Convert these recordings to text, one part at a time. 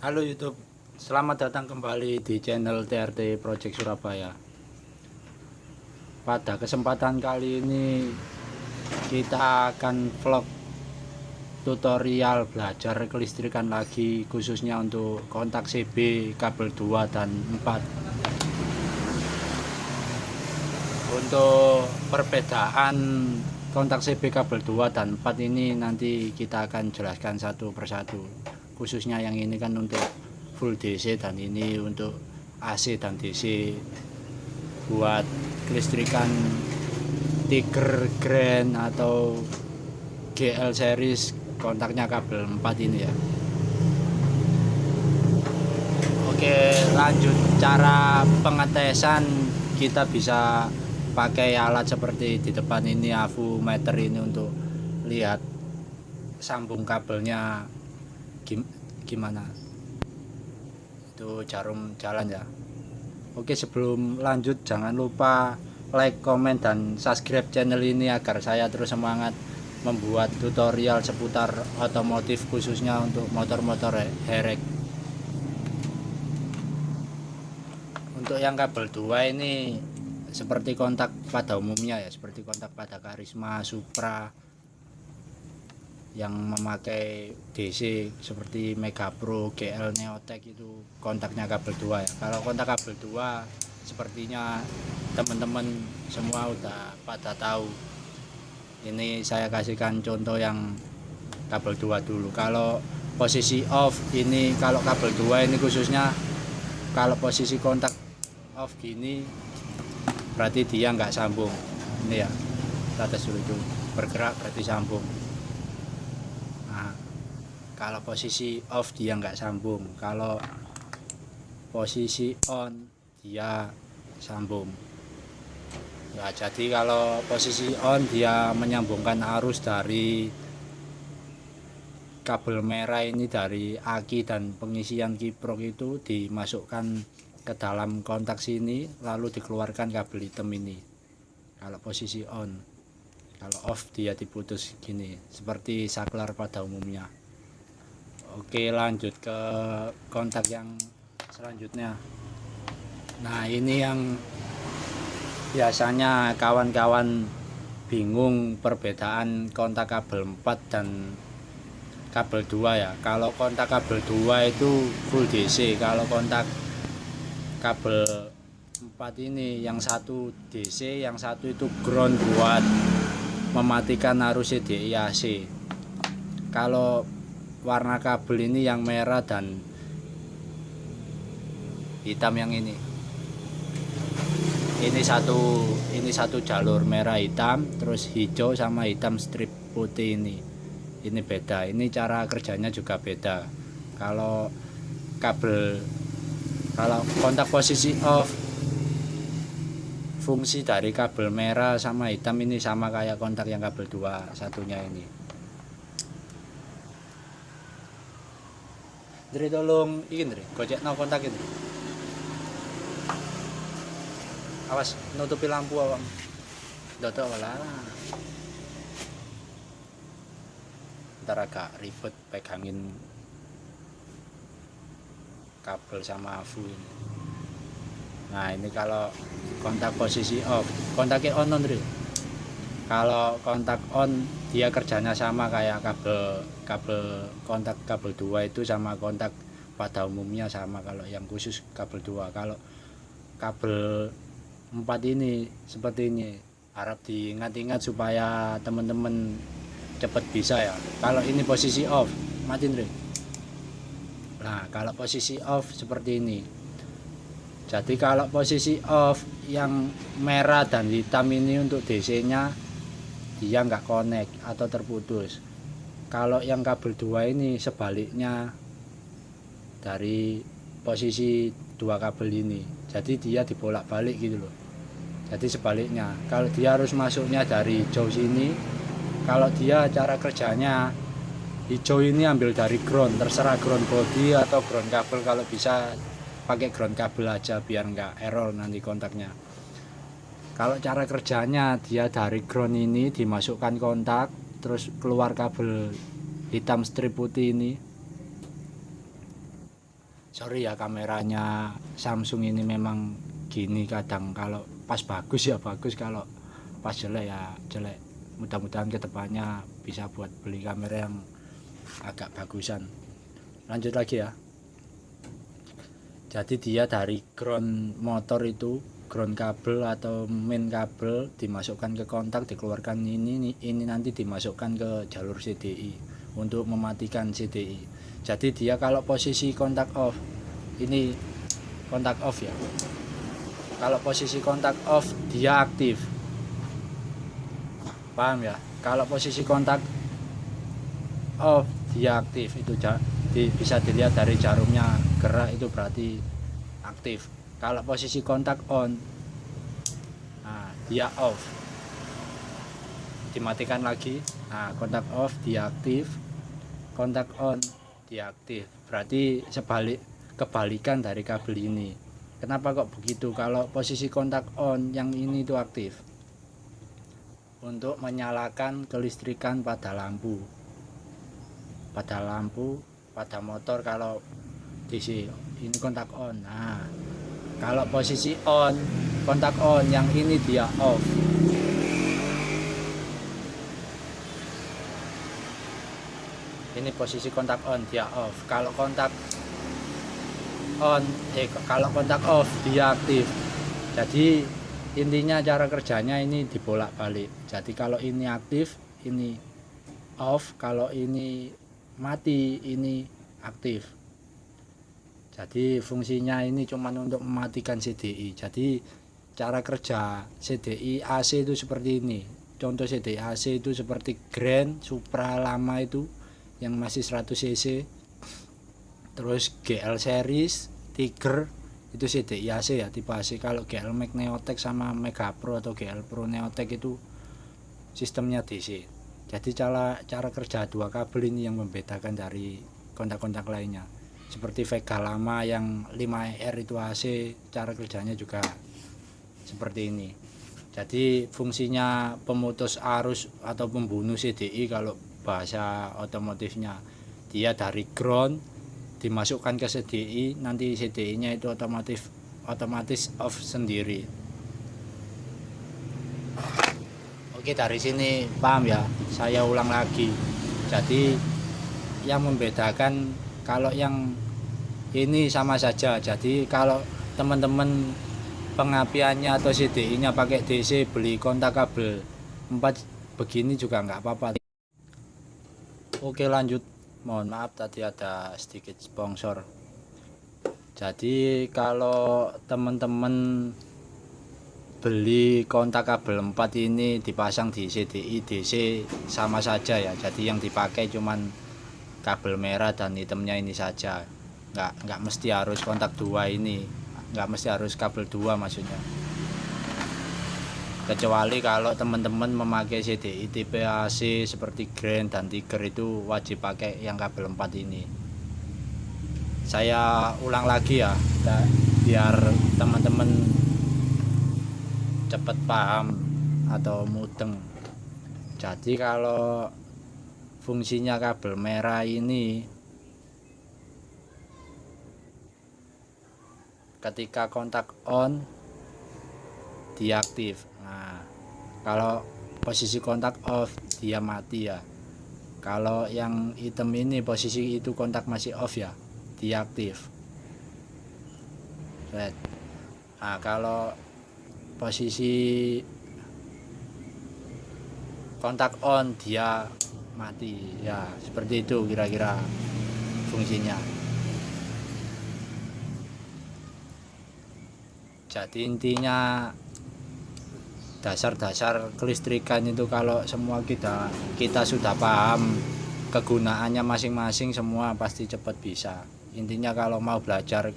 Halo YouTube, selamat datang kembali di channel TRT Project Surabaya. Pada kesempatan kali ini kita akan vlog tutorial belajar kelistrikan lagi, khususnya untuk kontak CB kabel 2 dan 4. Untuk perbedaan kontak CB kabel 2 dan 4 ini nanti kita akan jelaskan satu persatu. Khususnya yang ini kan untuk full DC dan ini untuk AC dan DC buat kelistrikan Tiger Grand atau GL series kontaknya kabel 4 ini ya. Oke, lanjut cara pengetesan. Kita bisa pakai alat seperti di depan ini, AVU meter ini, untuk lihat sambung kabelnya gimana, itu jarum jalan ya. Oke, sebelum lanjut jangan lupa like, komen, dan subscribe channel ini agar saya terus semangat membuat tutorial seputar otomotif, khususnya untuk motor-motor herek. Untuk yang kabel 2 ini seperti kontak pada umumnya ya, seperti kontak pada Karisma, Supra yang memakai DC seperti Mega Pro, GL, Neotech, itu kontaknya kabel 2 ya. Kalau kontak kabel 2 sepertinya teman-teman semua udah pada tahu. Ini saya kasihkan contoh yang kabel 2 dulu. Kalau posisi off ini, kalau kabel 2 ini khususnya, kalau posisi kontak off gini berarti dia nggak sambung. Ini ya, atas dulu itu bergerak berarti sambung. Kalau posisi off dia nggak sambung, kalau posisi on dia sambung ya. Jadi kalau posisi on dia menyambungkan arus dari kabel merah ini, dari aki dan pengisian kiprok itu dimasukkan ke dalam kontak sini, lalu dikeluarkan kabel hitam ini kalau posisi on. Kalau off dia diputus gini, seperti saklar pada umumnya. Oke, lanjut ke kontak yang selanjutnya. Nah, ini yang biasanya kawan-kawan bingung perbedaan kontak kabel 4 dan kabel 2 ya. Kalau kontak kabel 2 itu full DC, kalau kontak kabel 4 ini yang satu DC, yang satu itu ground buat mematikan arus CDI AC. Kalau warna kabel ini yang merah dan hitam yang ini satu jalur merah hitam, terus hijau sama hitam strip putih ini beda. Ini cara kerjanya juga beda. Kalau kontak posisi off, fungsi dari kabel merah sama hitam ini sama kayak kontak yang kabel 2 satunya ini. Dri, tolong ikin Dri, gocekno kontak ini. Awas nutupi lampu awam. Dodok lah. Ntar agak ribet pegangin kabel sama AVU ini. Nah, ini kalau kontak posisi off, kontaknya on Dri. Kalau kontak on dia kerjanya sama kayak kabel kontak kabel 2 itu sama kontak pada umumnya sama. Kalau yang khusus kabel 2, kalau kabel 4 ini seperti ini, harap diingat-ingat supaya teman-teman cepat bisa ya. Kalau ini posisi off, matiin Dre. Nah, kalau posisi off seperti ini. Jadi kalau posisi off yang merah dan hitam ini untuk DC nya dia nggak connect atau terputus. Kalau yang kabel 2 ini sebaliknya dari posisi dua kabel ini, jadi dia dibolak-balik gitu loh. Jadi sebaliknya, kalau dia harus masuknya dari hijau sini, kalau dia cara kerjanya hijau ini ambil dari ground, terserah ground body atau ground kabel. Kalau bisa pakai ground kabel aja biar nggak error nanti kontaknya. Kalau cara kerjanya dia dari ground ini dimasukkan kontak, terus keluar kabel hitam strip putih ini, sorry ya, kameranya Samsung ini memang gini kadang, kalau pas bagus ya bagus, kalau pas jelek ya jelek. Mudah-mudahan kedepannya bisa buat beli kamera yang agak bagusan. Lanjut lagi ya. Jadi dia dari ground motor itu, ground kabel atau main kabel dimasukkan ke kontak, dikeluarkan ini nanti dimasukkan ke jalur CDI untuk mematikan CDI. Jadi dia kalau posisi kontak off, ini kontak off ya. Kalau posisi kontak off dia aktif. Paham ya? Kalau posisi kontak off dia aktif, itu bisa dilihat dari jarumnya gerak, itu berarti aktif. Kalau posisi kontak on, nah dia off, dimatikan lagi. Nah kontak off dia aktif, kontak on dia aktif, berarti kebalikan dari kabel ini. Kenapa kok begitu? Kalau posisi kontak on yang ini itu aktif untuk menyalakan kelistrikan pada lampu pada motor. Kalau DC ini kontak on. Nah kalau posisi on, kontak on, yang ini dia off. Ini posisi kontak on dia off. Kalau kontak on, kalau kontak off dia aktif. Jadi intinya cara kerjanya ini dibolak-balik. Jadi kalau ini aktif, ini off. Kalau ini mati, ini aktif. Jadi fungsinya ini cuma untuk mematikan CDI. Jadi cara kerja CDI AC itu seperti ini. Contoh CDI AC itu seperti Grand Supra lama itu yang masih 100 cc, terus GL series Tiger itu CDI AC ya, tipe AC. Kalau GL Max Neotech sama Mega Pro atau GL Pro Neotech itu sistemnya DC. Jadi cara kerja dua kabel ini yang membedakan dari kontak-kontak lainnya. Seperti Vega lama yang 5R itu AC, cara kerjanya juga seperti ini. Jadi fungsinya pemutus arus atau pembunuh CDI kalau bahasa otomotifnya. Dia dari ground dimasukkan ke CDI, nanti CDI-nya itu otomatis off sendiri. Oke, dari sini paham ya? Saya ulang lagi. Jadi yang membedakan, kalau yang ini sama saja. Jadi kalau teman-teman pengapiannya atau CDI-nya pakai DC, beli kontak kabel 4 begini juga nggak apa-apa. Oke, lanjut. Mohon maaf tadi ada sedikit sponsor. Jadi kalau teman-teman beli kontak kabel 4 ini dipasang di CDI DC sama saja ya. Jadi yang dipakai cuman kabel merah dan hitamnya ini saja. Nggak mesti harus kontak 2 ini. Nggak mesti harus kabel 2 maksudnya. Kecuali kalau teman-teman memakai CDI tipe AC seperti Grand dan Tiger, itu wajib pakai yang kabel 4 ini. Saya ulang lagi ya, biar teman-teman cepat paham atau mudeng. Jadi kalau fungsinya kabel merah ini, ketika kontak on dia aktif. Nah, kalau posisi kontak off dia mati ya. Kalau yang hitam ini posisi itu kontak masih off ya, dia aktif. Nah, kalau posisi kontak on dia mati ya, seperti itu kira-kira fungsinya. Jadi intinya dasar-dasar kelistrikan itu kalau semua kita sudah paham kegunaannya masing-masing, semua pasti cepat bisa. Intinya kalau mau belajar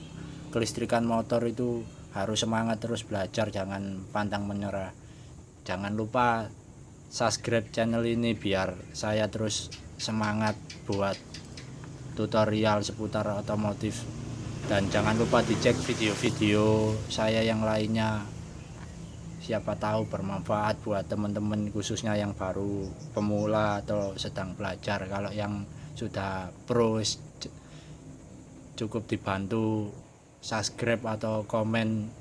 kelistrikan motor itu harus semangat terus belajar, jangan pantang menyerah. Jangan lupa subscribe channel ini biar saya terus semangat buat tutorial seputar otomotif. Dan jangan lupa dicek video-video saya yang lainnya, siapa tahu bermanfaat buat teman-teman, khususnya yang baru pemula atau sedang belajar. Kalau yang sudah pro cukup dibantu subscribe atau komen.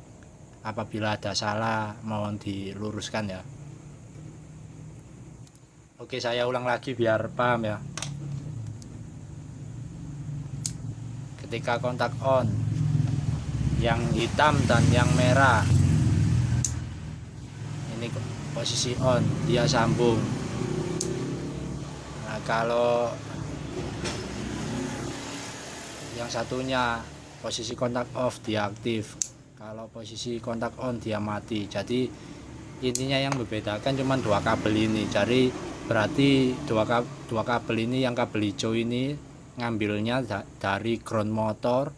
Apabila ada salah mohon diluruskan ya. Oke, saya ulang lagi biar paham ya. Ketika kontak on, yang hitam dan yang merah ini posisi on, dia sambung. Nah, kalau yang satunya posisi kontak off, dia aktif. Kalau posisi kontak on, dia mati. Jadi intinya yang membedakan cuma dua kabel ini. Jadi berarti dua kabel ini, yang kabel hijau ini ngambilnya dari ground motor,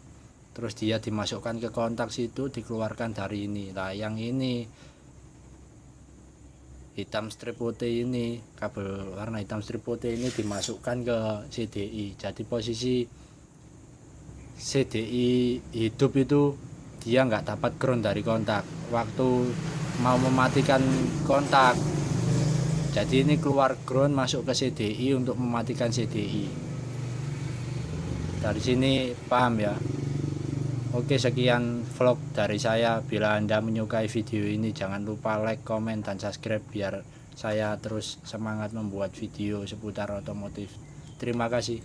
terus dia dimasukkan ke kontak situ, dikeluarkan dari ini. Nah, yang ini hitam strip putih ini, kabel warna hitam strip putih ini dimasukkan ke CDI. Jadi posisi CDI hidup itu dia nggak dapat ground dari kontak waktu mau mematikan kontak. Jadi ini keluar ground masuk ke CDI untuk mematikan CDI. Dari sini paham ya. Oke, sekian vlog dari saya. Bila Anda menyukai video ini, jangan lupa like, komen, dan subscribe biar saya terus semangat membuat video seputar otomotif. Terima kasih.